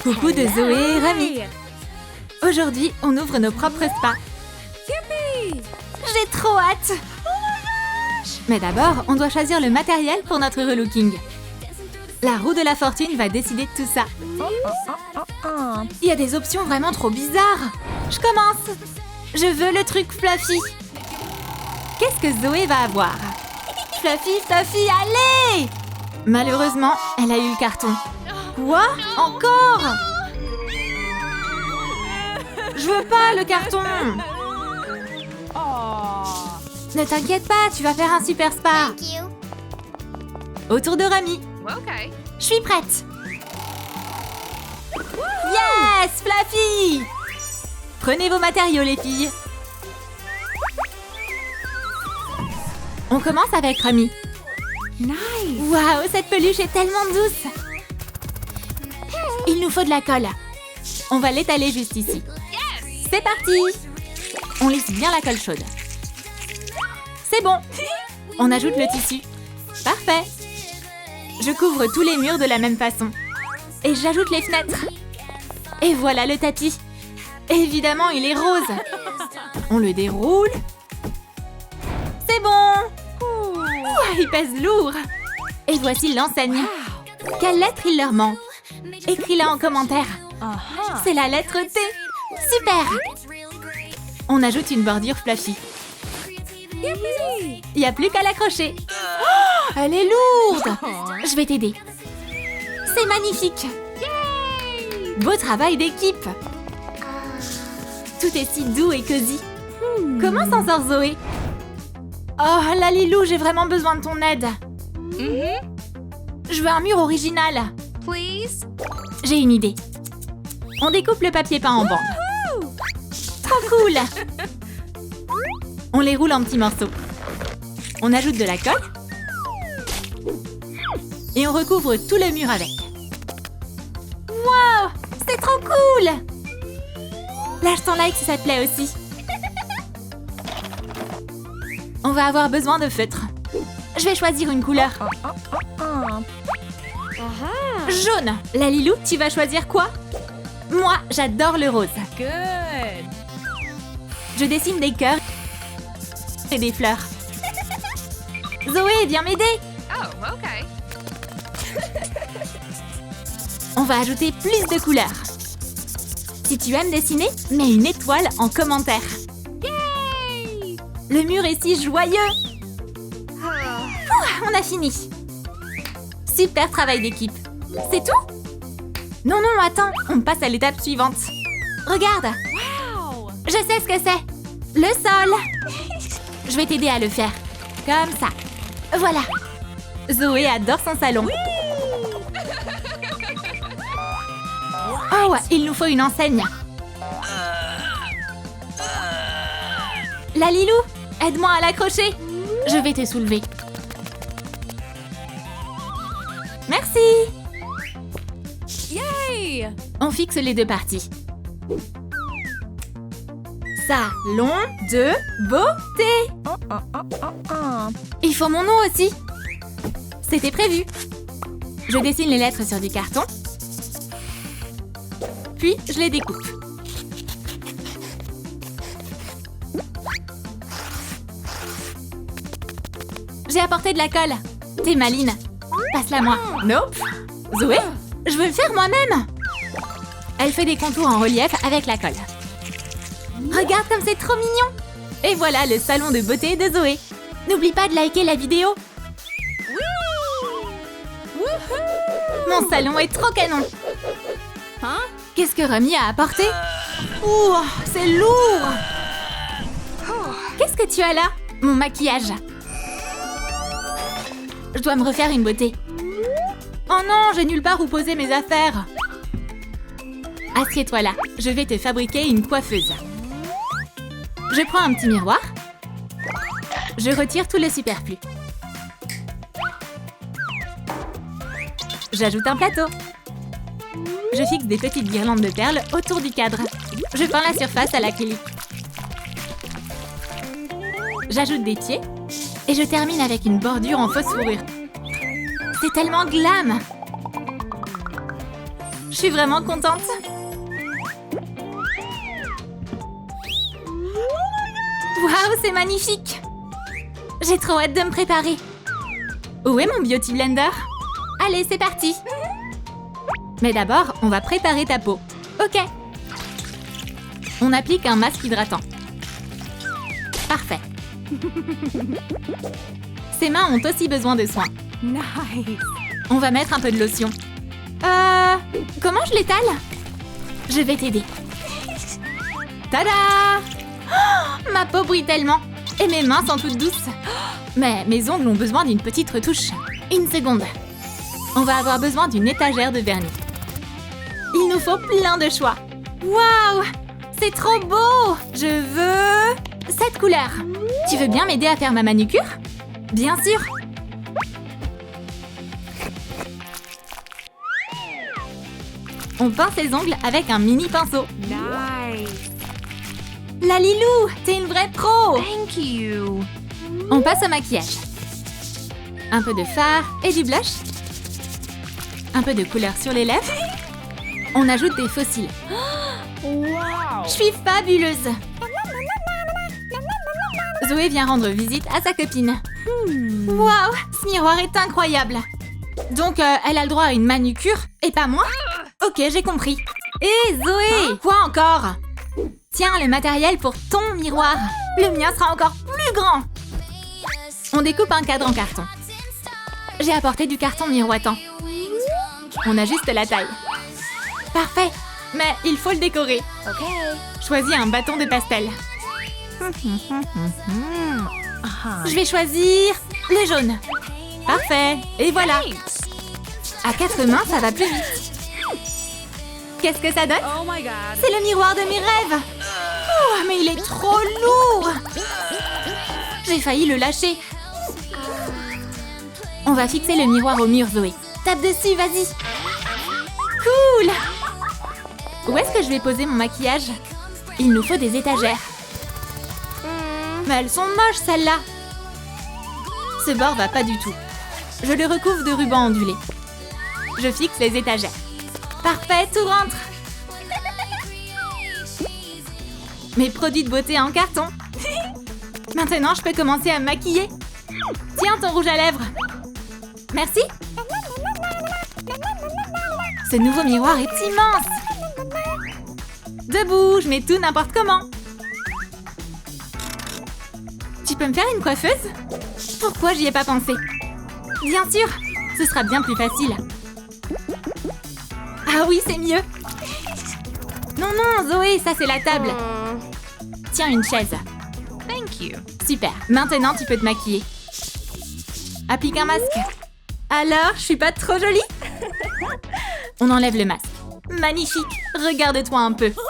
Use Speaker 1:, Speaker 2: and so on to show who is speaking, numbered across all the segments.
Speaker 1: Coucou de Zoé et Rami. Aujourd'hui, on ouvre nos propres spas. J'ai trop hâte. Mais d'abord, on doit choisir le matériel pour notre relooking. La roue de la fortune va décider de tout ça. Il y a des options vraiment trop bizarres. Je commence. Je veux le truc Fluffy. Qu'est-ce que Zoé va avoir? Fluffy, Fluffy, allez! Malheureusement, elle a eu le carton. Quoi? Encore? Je veux pas le carton. Ne t'inquiète pas, tu vas faire un super spa. Autour de Rami. Je suis prête. Yes, Fluffy! Prenez vos matériaux, les filles. On commence avec Rami. Waouh, cette peluche est tellement douce. Il nous faut de la colle. On va l'étaler juste ici. C'est parti! On lisse bien la colle chaude. C'est bon. On ajoute le tissu. Parfait. Je couvre tous les murs de la même façon. Et j'ajoute les fenêtres. Et voilà le tapis. Évidemment, il est rose. On le déroule. C'est bon. Ouah, il pèse lourd. Et voici l'enseigne. Quelle lettre il leur manque? Écris-la en commentaire. C'est la lettre T. Super. On ajoute une bordure Fluffy. Il n'y a plus qu'à l'accrocher. Oh, elle est lourde. Je vais t'aider. C'est magnifique. Beau travail d'équipe. Tout est si doux et cosy. Comment s'en sort Zoé? Oh, Lalilou, j'ai vraiment besoin de ton aide. Je veux un mur original. J'ai une idée. On découpe le papier peint en bandes. Trop cool. On les roule en petits morceaux. On ajoute de la colle. Et on recouvre tout le mur avec. Wow, c'est trop cool. Lâche ton like si ça te plaît aussi. On va avoir besoin de feutre. Je vais choisir une couleur. Jaune. Lalilou, tu vas choisir quoi? Moi, j'adore le rose. Je dessine des cœurs et des fleurs. Zoé, viens m'aider. On va ajouter plus de couleurs. Si tu aimes dessiner, mets une étoile en commentaire. Le mur est si joyeux. On a fini. Super travail d'équipe. C'est tout? Non, non, attends. On passe à l'étape suivante. Regarde. Je sais ce que c'est. Le sol. Je vais t'aider à le faire. Comme ça. Voilà. Zoé adore son salon. Oh, il nous faut une enseigne. Lalilou, aide-moi à l'accrocher. Je vais te soulever. Merci. On fixe les deux parties. Salon de beauté. Il faut mon nom aussi. C'était prévu. Je dessine les lettres sur du carton. Puis, je les découpe. J'ai apporté de la colle. T'es maline. Passe-la moi. Nope. Zoé, je veux le faire moi-même. Elle fait des contours en relief avec la colle. Regarde comme c'est trop mignon. Et voilà le salon de beauté de Zoé. N'oublie pas de liker la vidéo. Mon salon est trop canon. Qu'est-ce que Rami a apporté? Ouh, c'est lourd. Qu'est-ce que tu as là? Mon maquillage. Je dois me refaire une beauté. Oh non, j'ai nulle part où poser mes affaires. Assieds-toi là, je vais te fabriquer une coiffeuse. Je prends un petit miroir. Je retire tout le superflu. J'ajoute un plateau. Je fixe des petites guirlandes de perles autour du cadre. Je peins la surface à l'acrylique. J'ajoute des pieds et je termine avec une bordure en fausse fourrure. C'est tellement glam! suis vraiment contente. Waouh, c'est magnifique. J'ai trop hâte de me préparer. Où est mon Beauty Blender? Allez, c'est parti. Mais d'abord, on va préparer ta peau. Ok. On applique un masque hydratant. Parfait. Ses mains ont aussi besoin de soins.
Speaker 2: Nice.
Speaker 1: On va mettre un peu de lotion. Comment je l'étale? Je vais t'aider. Tada! Oh, ma peau brille tellement. Et mes mains sont toutes douces. Mais mes ongles ont besoin d'une petite retouche. Une seconde. On va avoir besoin d'une étagère de vernis. Il nous faut plein de choix. Waouh! C'est trop beau! Je veux cette couleur. Tu veux bien m'aider à faire ma manucure? Bien sûr. On pince les ongles avec un mini pinceau.
Speaker 2: Nice.
Speaker 1: La Lilou, t'es une vraie pro!
Speaker 2: Thank you.
Speaker 1: On passe au maquillage. Un peu de fard et du blush. Un peu de couleur sur les lèvres. On ajoute des faux cils.
Speaker 2: Wow.
Speaker 1: Je suis fabuleuse! Zoé vient rendre visite à sa copine. Waouh, ce miroir est incroyable! Donc, elle a le droit à une manucure et pas moi? Ok, j'ai compris. Hé, Zoé! Quoi encore? Tiens, le matériel pour ton miroir. Le mien sera encore plus grand. On découpe un cadre en carton. J'ai apporté du carton miroitant. On ajuste la taille. Parfait, mais il faut le décorer.
Speaker 2: Ok.
Speaker 1: Choisis un bâton de pastel. Je vais choisir le jaune. Parfait, et voilà. À 4 mains, ça va plus vite. Qu'est-ce que ça donne?
Speaker 2: Oh my god.
Speaker 1: C'est le miroir de mes rêves. Oh, mais il est trop lourd. J'ai failli le lâcher. On va fixer le miroir au mur, Zoé. Tape dessus, vas-y. Cool. Où est-ce que je vais poser mon maquillage? Il nous faut des étagères. Mais elles sont moches, celles-là. Ce bord va pas du tout. Je le recouvre de ruban ondulé. Je fixe les étagères. Parfait, tout rentre. Mes produits de beauté en carton. Maintenant, je peux commencer à me maquiller. Tiens, ton rouge à lèvres. Merci. Ce nouveau miroir est immense. Debout, je mets tout n'importe comment. Tu peux me faire une coiffeuse? Pourquoi j'y ai pas pensé? Bien sûr, ce sera bien plus facile. Ah oui, c'est mieux. Non, non, Zoé, ça c'est la table. Tiens, une chaise.
Speaker 2: Thank you.
Speaker 1: Super, maintenant tu peux te maquiller. Applique un masque. Alors, je suis pas trop jolie? On enlève le masque. Magnifique, regarde-toi un peu. Oh,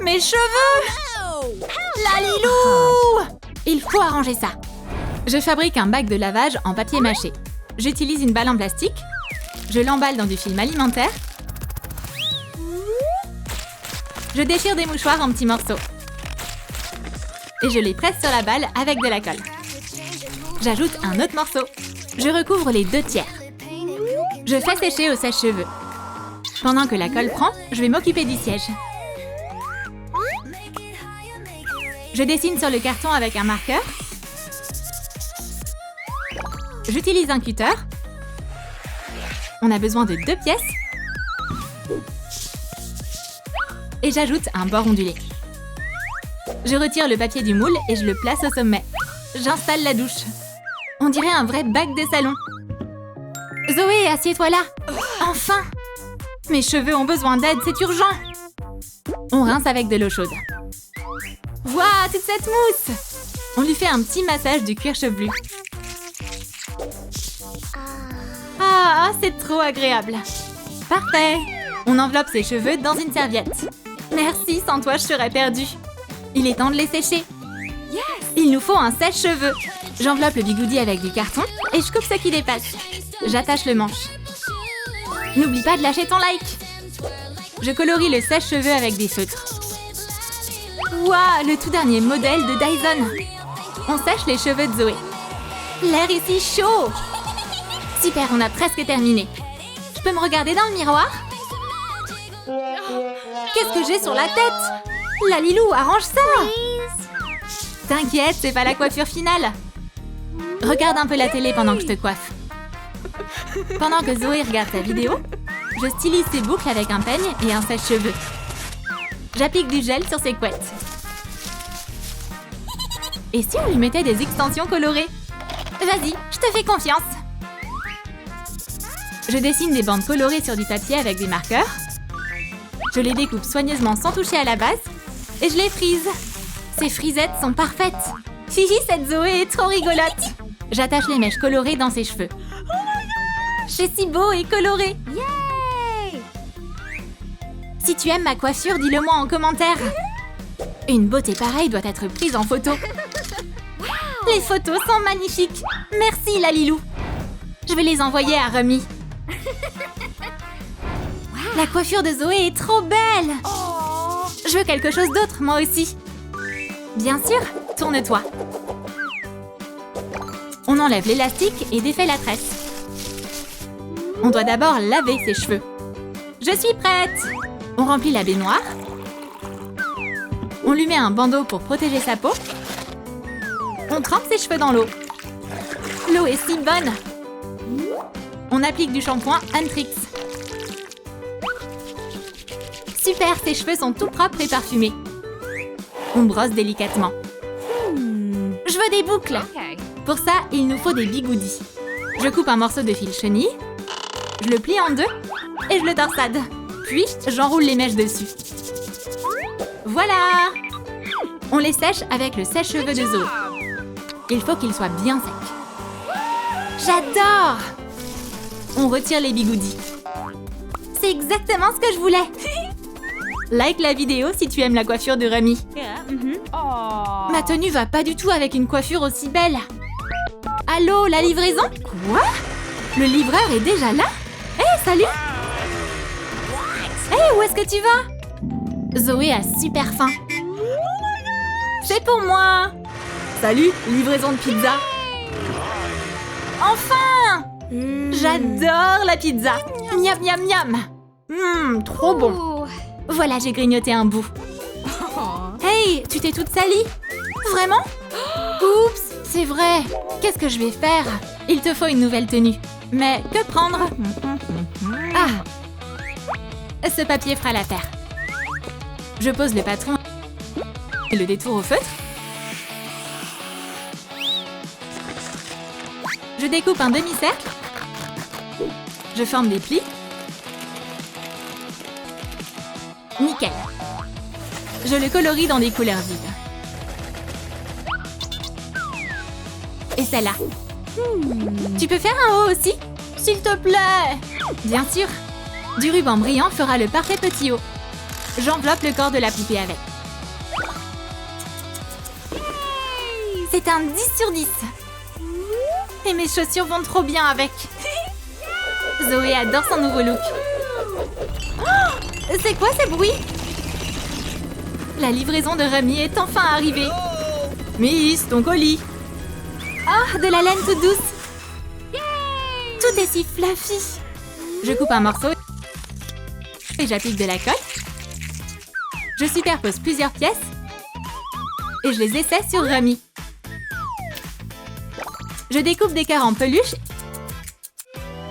Speaker 1: mes cheveux! La Lilou! Il faut arranger ça. Je fabrique un bac de lavage en papier mâché. J'utilise une balle en plastique. Je l'emballe dans du film alimentaire. Je déchire des mouchoirs en petits morceaux. Et je les presse sur la balle avec de la colle. J'ajoute un autre morceau. Je recouvre les 2/3. Je fais sécher au sèche-cheveux. Pendant que la colle prend, je vais m'occuper du siège. Je dessine sur le carton avec un marqueur. J'utilise un cutter. On a besoin de 2 pièces. Et j'ajoute un bord ondulé. Je retire le papier du moule et je le place au sommet. J'installe la douche. On dirait un vrai bac de salon. Zoé, assieds-toi là. Enfin! Mes cheveux ont besoin d'aide, c'est urgent. On rince avec de l'eau chaude. Waouh, toute cette mousse! On lui fait un petit massage du cuir chevelu. Ah, c'est trop agréable. Parfait. On enveloppe ses cheveux dans une serviette. Merci, sans toi, je serais perdue. Il est temps de les sécher. Il nous faut un sèche-cheveux. J'enveloppe le bigoudi avec du carton et je coupe ce qui dépasse. J'attache le manche. N'oublie pas de lâcher ton like. Je colorie le sèche-cheveux avec des feutres. Waouh, le tout dernier modèle de Dyson. On sèche les cheveux de Zoé. L'air est si chaud. Super, on a presque terminé. Je peux me regarder dans le miroir? Qu'est-ce que j'ai sur la tête? Lalilou, arrange ça! T'inquiète, c'est pas la coiffure finale. Regarde un peu la télé pendant que je te coiffe. Pendant que Zoé regarde sa vidéo, je stylise ses boucles avec un peigne et un sèche-cheveux. J'applique du gel sur ses couettes. Et si on lui mettait des extensions colorées? Vas-y, je te fais confiance. Je dessine des bandes colorées sur du papier avec des marqueurs. Je les découpe soigneusement sans toucher à la base. Et je les frise. Ces frisettes sont parfaites. Hihi, cette Zoé est trop rigolote. J'attache les mèches colorées dans ses cheveux. C'est si beau et coloré.
Speaker 2: Yay!
Speaker 1: Si tu aimes ma coiffure, dis-le moi en commentaire. Une beauté pareille doit être prise en photo. Les photos sont magnifiques. Merci, Lalilou. Je vais les envoyer à Remy. La coiffure de Zoé est trop belle. Je veux quelque chose d'autre, moi aussi. Bien sûr, tourne-toi. On enlève l'élastique et défait la tresse. On doit d'abord laver ses cheveux. Je suis prête. On remplit la baignoire. On lui met un bandeau pour protéger sa peau. On trempe ses cheveux dans l'eau. L'eau est si bonne. On applique du shampoing Antrix. Super, ses cheveux sont tout propres et parfumés. On brosse délicatement. Je veux des boucles.
Speaker 2: Okay.
Speaker 1: Pour ça, il nous faut des bigoudis. Je coupe un morceau de fil chenille. Je le plie en deux et je le torsade. Puis, j'enroule les mèches dessus. Voilà! On les sèche avec le sèche-cheveux de Zoé. Il faut qu'il soit bien sec. J'adore! On retire les bigoudis. C'est exactement ce que je voulais. Like la vidéo si tu aimes la coiffure de Remy.
Speaker 2: Aw.
Speaker 1: Ma tenue va pas du tout avec une coiffure aussi belle. Allô, la livraison? Quoi? Le livreur est déjà là? Hé, salut! Hé, où est-ce que tu vas? Zoé a super faim. C'est pour moi! Salut, livraison de pizza. Enfin! J'adore la pizza. Miam, miam, miam. Trop bon. Voilà, j'ai grignoté un bout. Hey, tu t'es toute salie? Vraiment? Oups, c'est vrai. Qu'est-ce que je vais faire? Il te faut une nouvelle tenue. Mais que prendre? Ah! Ce papier fera l'affaire. Je pose le patron et le détour au feutre. Je découpe un demi-cercle. Je forme des plis. Nickel. Je le colorie dans des couleurs vives. Et celle-là. Tu peux faire un haut aussi? S'il te plaît! Bien sûr. Du ruban brillant fera le parfait petit haut. J'enveloppe le corps de la poupée avec. C'est un 10 sur 10. Et mes chaussures vont trop bien avec. Zoé adore son nouveau look. Oh, c'est quoi ces bruits? La livraison de Remy est enfin arrivée. Miss, ton colis. Oh, de la laine toute douce. Tout est si fluffy. Je coupe un morceau et j'applique de la colle. Je superpose plusieurs pièces et je les essaie sur Remy. Je découpe des cœurs en peluche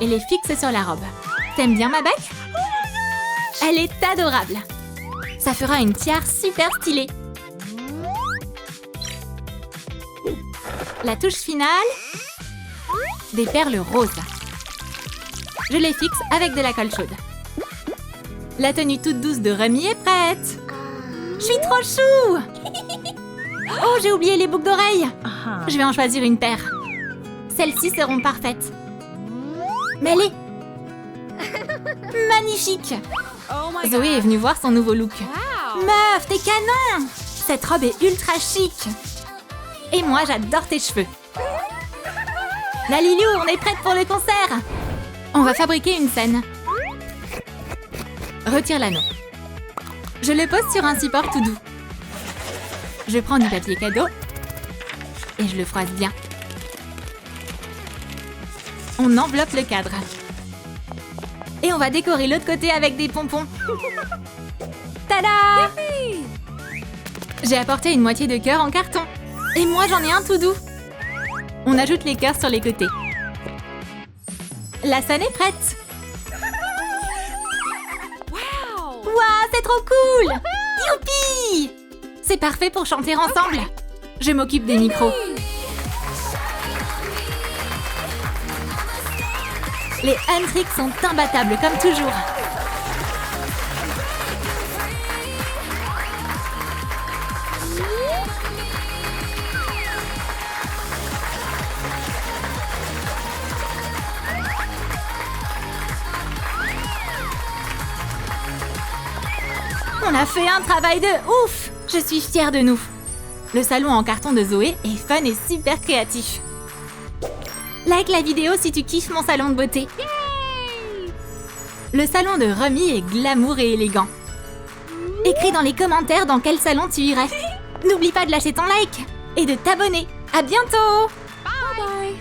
Speaker 1: et les fixe sur la robe. T'aimes bien ma bague? Elle est adorable. Ça fera une tiare super stylée. La touche finale, des perles roses. Je les fixe avec de la colle chaude. La tenue toute douce de Remy est prête. Je suis trop chou. Oh, j'ai oublié les boucles d'oreilles. Je vais en choisir une paire. Celles-ci seront parfaites. Mais elle est magnifique. Zoé est venue voir son nouveau look. Meuf, t'es canon. Cette robe est ultra chic. Et moi, j'adore tes cheveux. Lalilou, on est prête pour le concert. On va fabriquer une scène. Retire l'anneau. Je le pose sur un support tout doux. Je prends du papier cadeau et je le froisse bien. On enveloppe le cadre. Et on va décorer l'autre côté avec des pompons. Tada! J'ai apporté une moitié de cœur en carton. Et moi, j'en ai un tout doux. On ajoute les cœurs sur les côtés. La scène est prête. Waouh, c'est trop cool! Youpi! C'est parfait pour chanter ensemble. Je m'occupe des micros. Les hand-tricks sont imbattables comme toujours. On a fait un travail de ouf! Je suis fière de nous. Le salon en carton de Zoé est fun et super créatif. Like la vidéo si tu kiffes mon salon de beauté.
Speaker 2: Yay!
Speaker 1: Le salon de Romy est glamour et élégant. Écris dans les commentaires dans quel salon tu irais. N'oublie pas de lâcher ton like et de t'abonner. À bientôt!
Speaker 2: Bye bye!